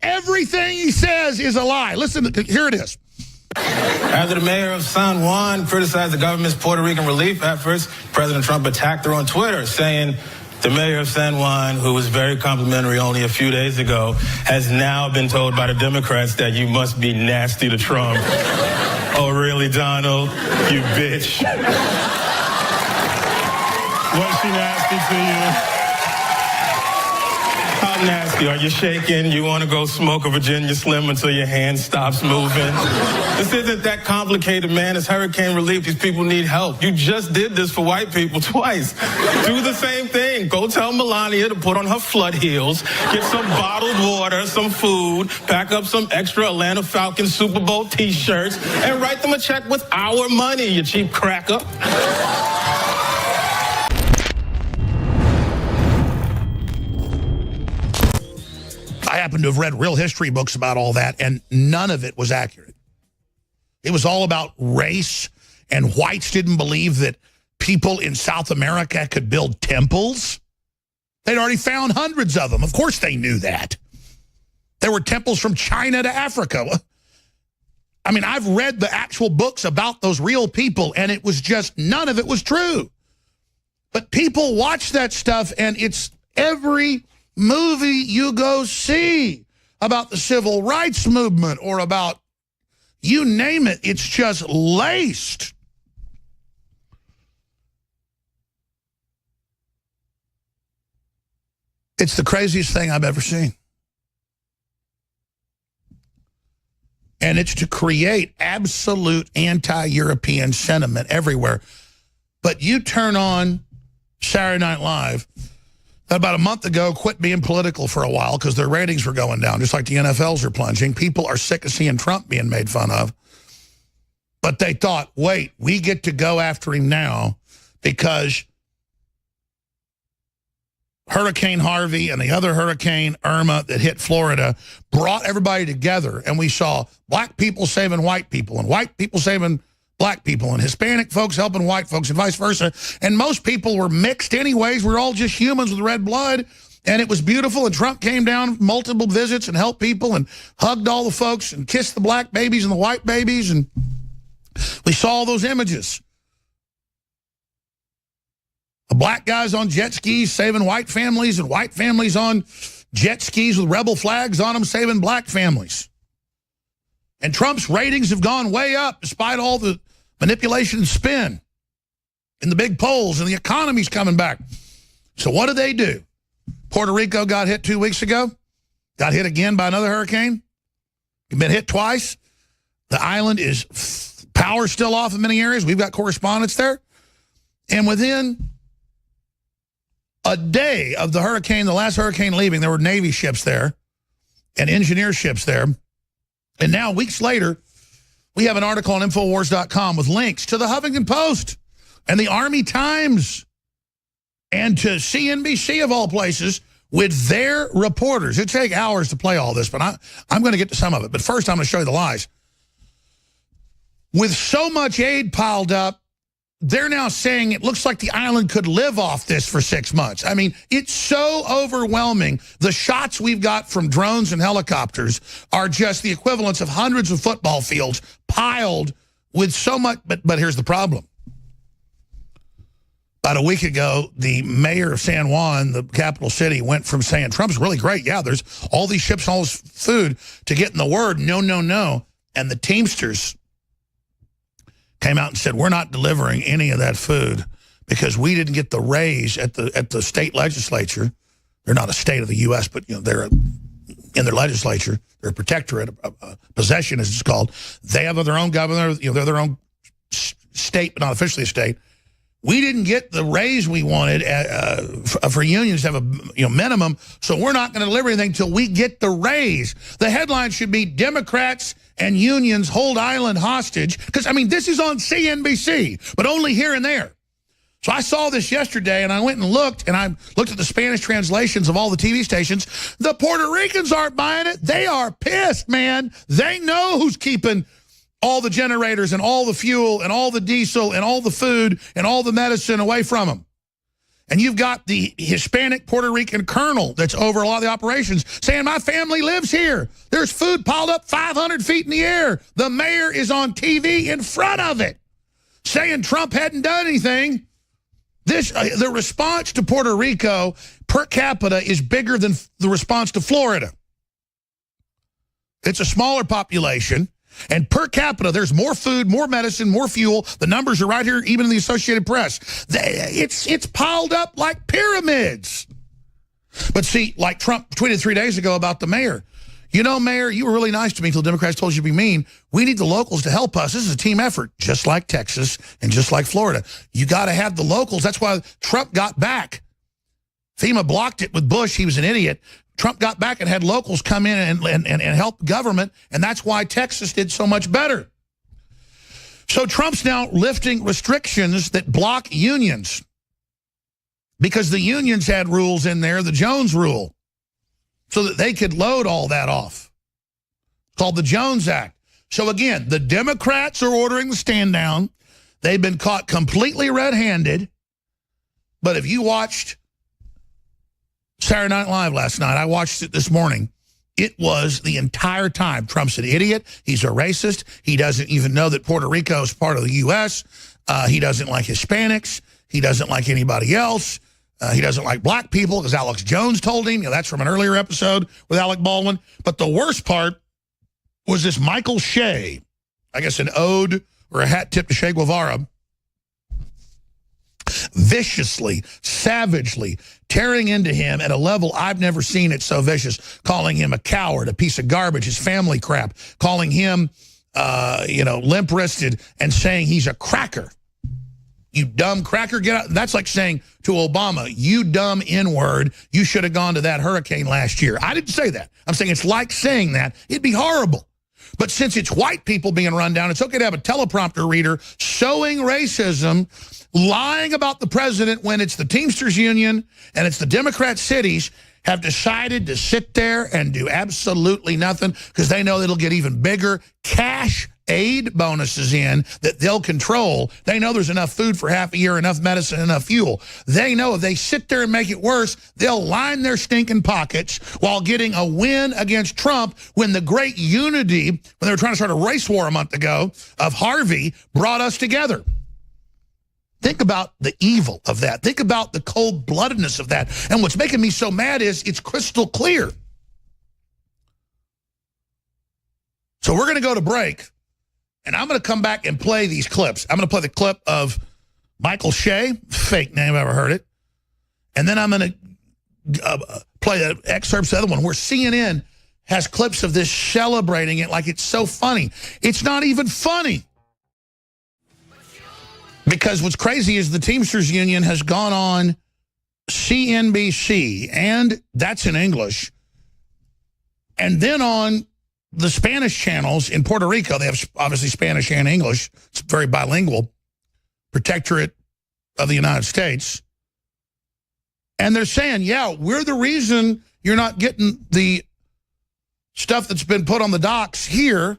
everything he says is a lie. Listen, here it is. After the mayor of San Juan criticized the government's Puerto Rican relief efforts, President Trump attacked her on Twitter, saying the mayor of San Juan, who was very complimentary only a few days ago, has now been told by the Democrats that you must be nasty to Trump. Oh, really, Donald? You bitch. Was she nasty to you? How nasty? Are you shaking? You want to go smoke a Virginia Slim until your hand stops moving? This isn't that complicated, man. It's hurricane relief. These people need help. You just did this for white people twice. Do the same thing. Go tell Melania to put on her flood heels, get some bottled water, some food, pack up some extra Atlanta Falcons Super Bowl t-shirts, and write them a check with our money, you cheap cracker. I happen to have read real history books about all that, and none of it was accurate. It was all about race, and whites didn't believe that people in South America could build temples. They'd already found hundreds of them. Of course they knew that. There were temples from China to Africa. I mean, I've read the actual books about those real people, and it was just, none of it was true. But people watch that stuff, and it's every movie you go see about the civil rights movement or about, you name it, it's just laced. It's the craziest thing I've ever seen. And it's to create absolute anti-European sentiment everywhere. But you turn on Saturday Night Live, that about a month ago quit being political for a while because their ratings were going down, just like the NFLs are plunging. People are sick of seeing Trump being made fun of. But they thought, wait, we get to go after him now because Hurricane Harvey and the other Hurricane Irma that hit Florida brought everybody together, and we saw black people saving white people and white people saving black people and Hispanic folks helping white folks and vice versa. And most people were mixed anyways. We're all just humans with red blood. And it was beautiful. And Trump came down multiple visits and helped people and hugged all the folks and kissed the black babies and the white babies. And we saw all those images. The black guys on jet skis saving white families and white families on jet skis with rebel flags on them saving black families. And Trump's ratings have gone way up despite all the manipulation and spin in the big polls, and the economy's coming back. So what do? Puerto Rico got hit 2 weeks ago, got hit again by another hurricane. You've been hit twice. The island is power still off in many areas. We've got correspondents there. And within a day of the hurricane, the last hurricane leaving, there were Navy ships there and engineer ships there. And now, weeks later, we have an article on Infowars.com with links to the Huffington Post and the Army Times and to CNBC, of all places, with their reporters. It'd take hours to play all this, but I'm going to get to some of it. But first, I'm going to show you the lies. With so much aid piled up, they're now saying it looks like the island could live off this for 6 months. I mean, it's so overwhelming. The shots we've got from drones and helicopters are just the equivalents of hundreds of football fields piled with so much. But here's the problem. About a week ago, the mayor of San Juan, the capital city, went from saying Trump's really great. Yeah, there's all these ships and all this food, to getting the word, no, no, no. And the Teamsters came out and said, we're not delivering any of that food because we didn't get the raise at the state legislature. They're not a state of the U.S., but they're in their legislature. They're a protectorate, a possession as it's called. They have their own governor. They're their own state, but not officially a state. We didn't get the raise we wanted for unions to have a minimum, so we're not going to deliver anything until we get the raise. The headline should be Democrats and unions hold island hostage, because, I mean, this is on CNBC, but only here and there. So I saw this yesterday, and I went and looked at the Spanish translations of all the TV stations. The Puerto Ricans aren't buying it. They are pissed, man. They know who's keeping all the generators and all the fuel and all the diesel and all the food and all the medicine away from them. And you've got the Hispanic Puerto Rican colonel that's over a lot of the operations saying, my family lives here. There's food piled up 500 feet in the air. The mayor is on TV in front of it saying Trump hadn't done anything. The response to Puerto Rico per capita is bigger than the response to Florida. It's a smaller population. And per capita, there's more food, more medicine, more fuel. The numbers are right here, even in the Associated Press. It's piled up like pyramids. But see, like Trump tweeted 3 days ago about the mayor. You know, Mayor, you were really nice to me until Democrats told you to be mean. We need the locals to help us. This is a team effort, just like Texas and just like Florida. You got to have the locals. That's why Trump got back. FEMA blocked it with Bush. He was an idiot. Trump got back and had locals come in and help government, and that's why Texas did so much better. So Trump's now lifting restrictions that block unions because the unions had rules in there, the Jones rule, so that they could load all that off. It's called the Jones Act. So again, the Democrats are ordering the stand down. They've been caught completely red-handed. But if you watched Saturday Night Live last night, I watched it this morning. It was the entire time. Trump's an idiot. He's a racist. He doesn't even know that Puerto Rico is part of the U.S. He doesn't like Hispanics. He doesn't like anybody else. He doesn't like black people because Alex Jones told him. You know, that's from an earlier episode with Alec Baldwin. But the worst part was this Michael Shea, I guess an ode or a hat tip to Che Guevara, viciously, savagely tearing into him at a level I've never seen it so vicious, calling him a coward, a piece of garbage, his family crap, calling him, limp-wristed and saying he's a cracker. You dumb cracker, get out. That's like saying to Obama, you dumb N-word, you should have gone to that hurricane last year. I didn't say that. I'm saying it's like saying that. It'd be horrible. But since it's white people being run down, it's okay to have a teleprompter reader sowing racism, lying about the president when it's the Teamsters Union and it's the Democrat cities have decided to sit there and do absolutely nothing because they know it'll get even bigger cash aid bonuses in that they'll control. They know there's enough food for half a year, enough medicine, enough fuel. They know if they sit there and make it worse, they'll line their stinking pockets while getting a win against Trump when the great unity, when they were trying to start a race war a month ago, of Harvey brought us together. Think about the evil of that. Think about the cold-bloodedness of that. And what's making me so mad is it's crystal clear. So we're going to go to break, and I'm going to come back and play these clips. I'm going to play the clip of Michael Shea, fake name, I've ever heard it. And then I'm going to play the excerpts of the other one where CNN has clips of this celebrating it like it's so funny. It's not even funny. Because what's crazy is the Teamsters Union has gone on CNBC, and that's in English, and then on the Spanish channels in Puerto Rico. They have obviously Spanish and English. It's very bilingual, protectorate of the United States. And they're saying, yeah, we're the reason you're not getting the stuff that's been put on the docks here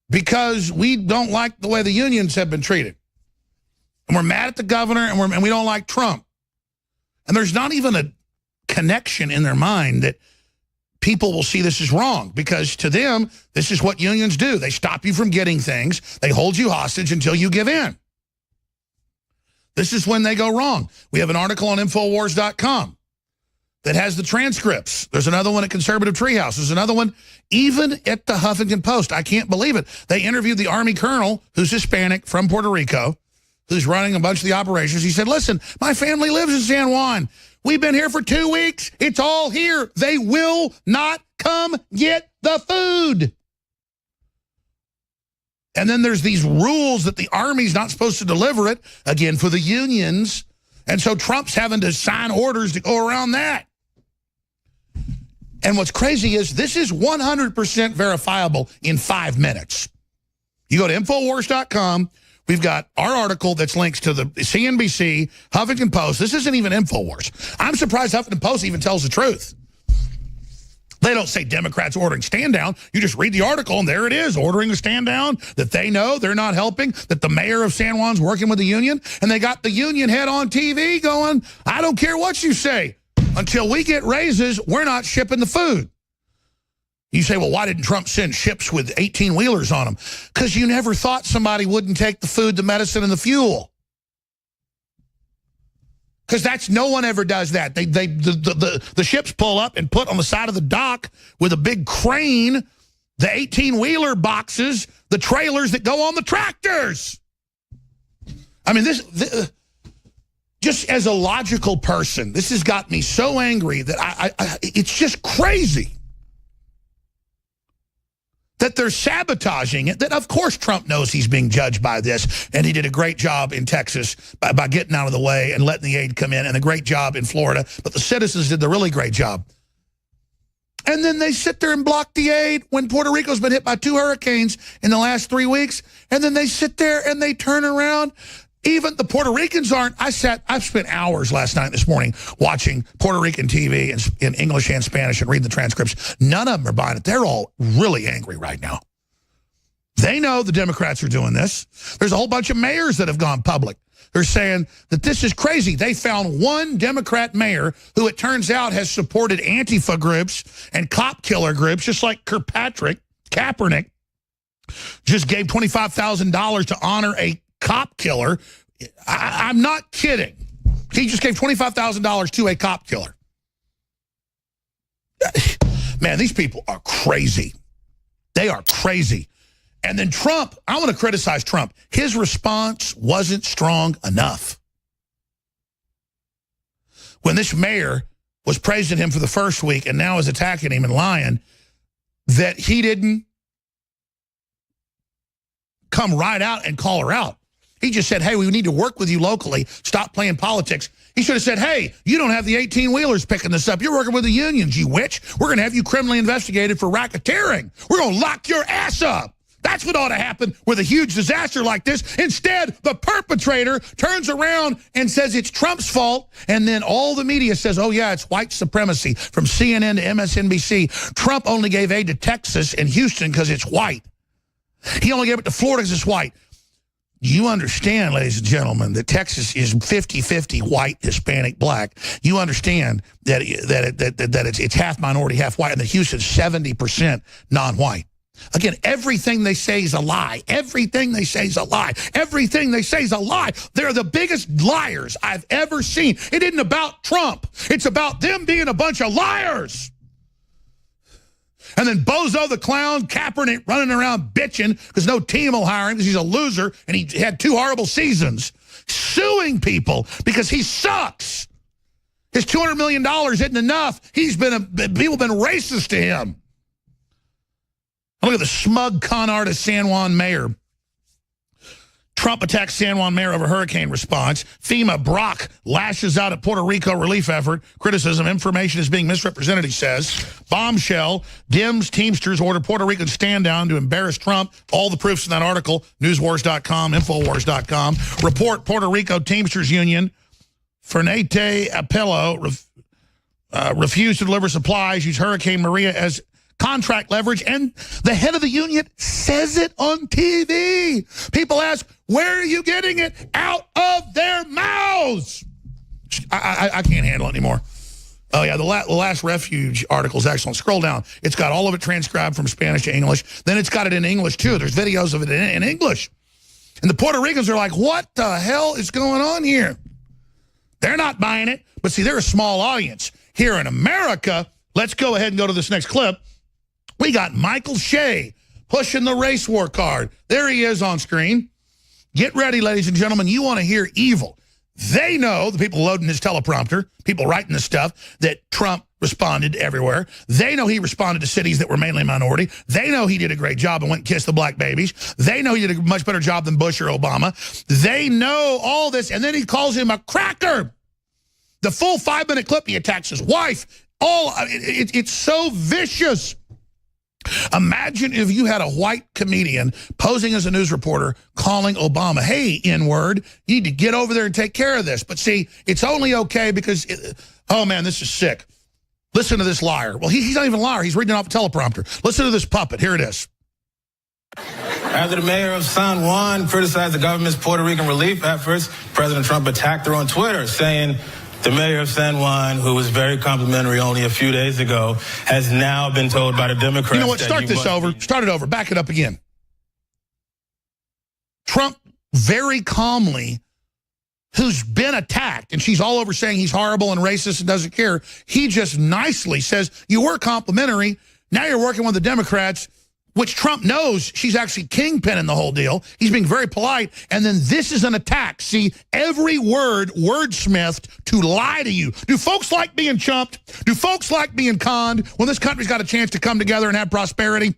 because we don't like the way the unions have been treated. And we're mad at the governor, and we don't like Trump. And there's not even a connection in their mind that people will see this as wrong, because to them, this is what unions do. They stop you from getting things. They hold you hostage until you give in. This is when they go wrong. We have an article on Infowars.com that has the transcripts. There's another one at Conservative Treehouse. There's another one even at the Huffington Post. I can't believe it. They interviewed the Army colonel, who's Hispanic, from Puerto Rico, who's running a bunch of the operations. He said, listen, my family lives in San Juan. We've been here for 2 weeks. It's all here. They will not come get the food. And then there's these rules that the Army's not supposed to deliver it, again, for the unions. And so Trump's having to sign orders to go around that. And what's crazy is this is 100% verifiable in 5 minutes. You go to Infowars.com. We've got our article that's links to the CNBC, Huffington Post. This isn't even Infowars. I'm surprised Huffington Post even tells the truth. They don't say Democrats ordering stand down. You just read the article, and there it is, ordering a stand down, that they know they're not helping, that the mayor of San Juan's working with the union, and they got the union head on TV going, I don't care what you say. Until we get raises, we're not shipping the food. You say, well, why didn't Trump send ships with 18-wheelers on them? Because you never thought somebody wouldn't take the food, the medicine, and the fuel. Because no one ever does that. The ships pull up and put on the side of the dock with a big crane the 18-wheeler boxes, the trailers that go on the tractors. I mean, this just as a logical person, this has got me so angry that it's just crazy that they're sabotaging it, that of course Trump knows he's being judged by this, and he did a great job in Texas by getting out of the way and letting the aid come in, and a great job in Florida, but the citizens did the really great job. And then they sit there and block the aid when Puerto Rico's been hit by 2 hurricanes in the last 3 weeks, and then they sit there and they turn around. Even the Puerto Ricans aren't. I've spent hours last night and this morning watching Puerto Rican TV in English and Spanish and reading the transcripts. None of them are buying it. They're all really angry right now. They know the Democrats are doing this. There's a whole bunch of mayors that have gone public. They're saying that this is crazy. They found one Democrat mayor who it turns out has supported Antifa groups and cop killer groups, just like Kaepernick just gave $25,000 to honor a cop killer. I'm not kidding. He just gave $25,000 to a cop killer. Man, these people are crazy. They are crazy. And then Trump, I want to criticize Trump. His response wasn't strong enough. When this mayor was praising him for the first week and now is attacking him and lying, that he didn't come right out and call her out. He just said, hey, we need to work with you locally. Stop playing politics. He should have said, hey, you don't have the 18-wheelers picking this up. You're working with the unions, you witch. We're going to have you criminally investigated for racketeering. We're going to lock your ass up. That's what ought to happen with a huge disaster like this. Instead, the perpetrator turns around and says it's Trump's fault, and then all the media says, oh, yeah, it's white supremacy, from CNN to MSNBC. Trump only gave aid to Texas and Houston because it's white. He only gave it to Florida because it's white. You understand, ladies and gentlemen, that Texas is 50-50 white, Hispanic, black. You understand that it's half minority, half white, and that Houston's 70% non-white. Again, everything they say is a lie. Everything they say is a lie. Everything they say is a lie. They're the biggest liars I've ever seen. It isn't about Trump. It's about them being a bunch of liars. And then Bozo the clown, Kaepernick, running around bitching because no team will hire him because he's a loser and he had 2 horrible seasons, suing people because he sucks. His $200 million isn't enough. People have been racist to him. Look at the smug con artist San Juan mayor. Trump attacks San Juan mayor over hurricane response. FEMA Brock lashes out at Puerto Rico relief effort. Criticism, information is being misrepresented, he says. Bombshell, Dems, Teamsters order Puerto Rican stand down to embarrass Trump. All the proofs in that article, newswars.com, infowars.com. Report Puerto Rico Teamsters Union. Fernete Apello refused to deliver supplies, use Hurricane Maria as contract leverage, and the head of the union says it on TV. People ask, where are you getting it? Out of their mouths. I can't handle it anymore. Oh, yeah, the last refuge article is excellent. Scroll down. It's got all of it transcribed from Spanish to English. Then it's got it in English, too. There's videos of it in English. And the Puerto Ricans are like, what the hell is going on here? They're not buying it. But see, they're a small audience. Here in America, let's go ahead and go to this next clip. We got Michael Shea pushing the race war card. There he is on screen. Get ready, ladies and gentlemen. You want to hear evil. They know, the people loading his teleprompter, people writing this stuff, that Trump responded everywhere. They know he responded to cities that were mainly minority. They know he did a great job and went and kissed the black babies. They know he did a much better job than Bush or Obama. They know all this, and then he calls him a cracker. The full 5-minute clip, he attacks his wife. It's so vicious. Imagine if you had a white comedian posing as a news reporter calling Obama, hey, N-word, you need to get over there and take care of this. But see, it's only okay because, oh, man, this is sick. Listen to this liar. Well, he's not even a liar. He's reading off a teleprompter. Listen to this puppet. Here it is. After the mayor of San Juan criticized the government's Puerto Rican relief efforts, President Trump attacked her on Twitter, saying the mayor of San Juan, who was very complimentary only a few days ago, has now been told by the Democrats. You know what? Start this over. Start it over. Back it up again. Trump very calmly, who's been attacked, and she's all over saying he's horrible and racist and doesn't care, he just nicely says, you were complimentary, now you're working with the Democrats, which Trump knows she's actually kingpin in the whole deal. He's being very polite, and then this is an attack. See, every word wordsmithed to lie to you. Do folks like being chumped? Do folks like being conned when this country's got a chance to come together and have prosperity?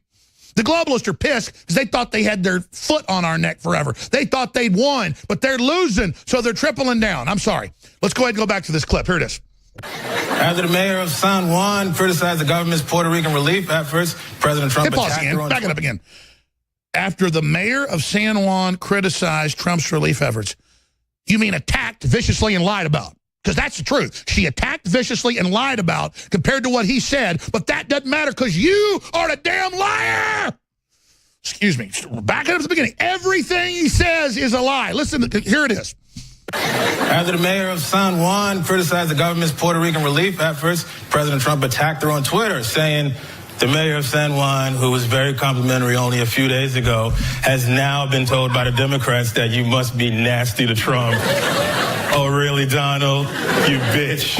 The globalists are pissed because they thought they had their foot on our neck forever. They thought they'd won, but they're losing, so they're tripling down. I'm sorry. Let's go ahead and go back to this clip. Here it is. After the mayor of San Juan criticized the government's Puerto Rican relief efforts, President Trump attacked her on Back it up again. After the mayor of San Juan criticized Trump's relief efforts, you mean attacked viciously and lied about? Because that's the truth. She attacked viciously and lied about compared to what he said, but that doesn't matter because you are a damn liar. Excuse me. Back it up to the beginning. Everything he says is a lie. Listen, here it is. After the mayor of San Juan criticized the government's Puerto Rican relief efforts, President Trump attacked her on Twitter, saying the mayor of San Juan, who was very complimentary only a few days ago, has now been told by the Democrats that you must be nasty to Trump. Oh, really, Donald? You bitch.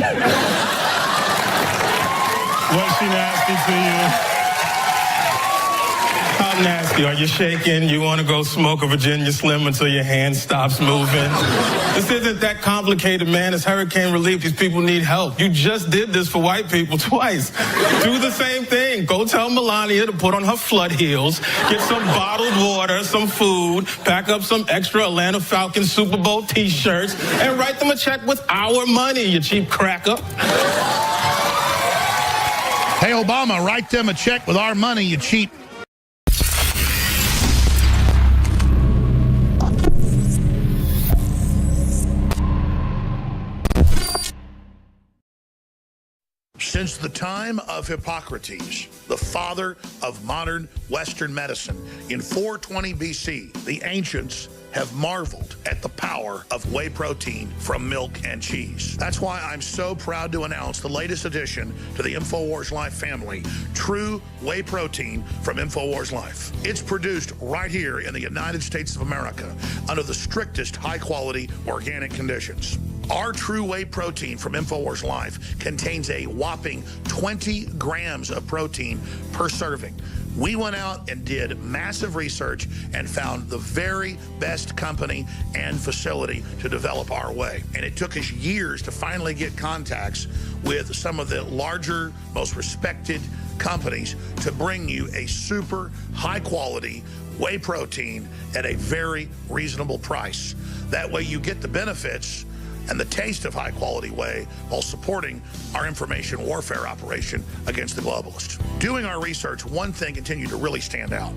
Was she nasty to you? How nasty? Are you shaking? You want to go smoke a Virginia Slim until your hand stops moving? This isn't that complicated, man. It's hurricane relief. These people need help. You just did this for white people twice. Do the same thing. Go tell Melania to put on her flood heels, get some bottled water, some food, pack up some extra Atlanta Falcons Super Bowl t-shirts, and write them a check with our money, you cheap cracker. Hey, Obama, write them a check with our money, you cheap. Since the time of Hippocrates, the father of modern Western medicine, in 420 BC, the ancients have marveled at the power of whey protein from milk and cheese. That's why I'm so proud to announce the latest addition to the InfoWars Life family, True Whey Protein from InfoWars Life. It's produced right here in the United States of America under the strictest high-quality organic conditions. Our True Whey Protein from InfoWars Life contains a whopping 20 grams of protein per serving. We went out and did massive research and found the very best company and facility to develop our whey. And it took us years to finally get contacts with some of the larger, most respected companies to bring you a super high quality whey protein at a very reasonable price. That way you get the benefits and the taste of high-quality whey while supporting our information warfare operation against the globalists. Doing our research, one thing continued to really stand out.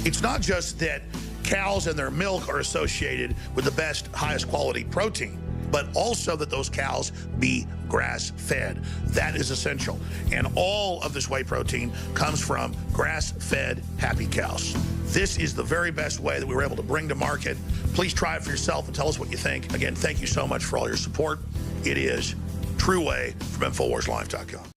It's not just that cows and their milk are associated with the best, highest quality protein, but also that those cows be grass-fed. That is essential. And all of this whey protein comes from grass-fed happy cows. This is the very best way that we were able to bring to market. Please try it for yourself and tell us what you think. Again, thank you so much for all your support. It is True Whey from InfoWarsLife.com.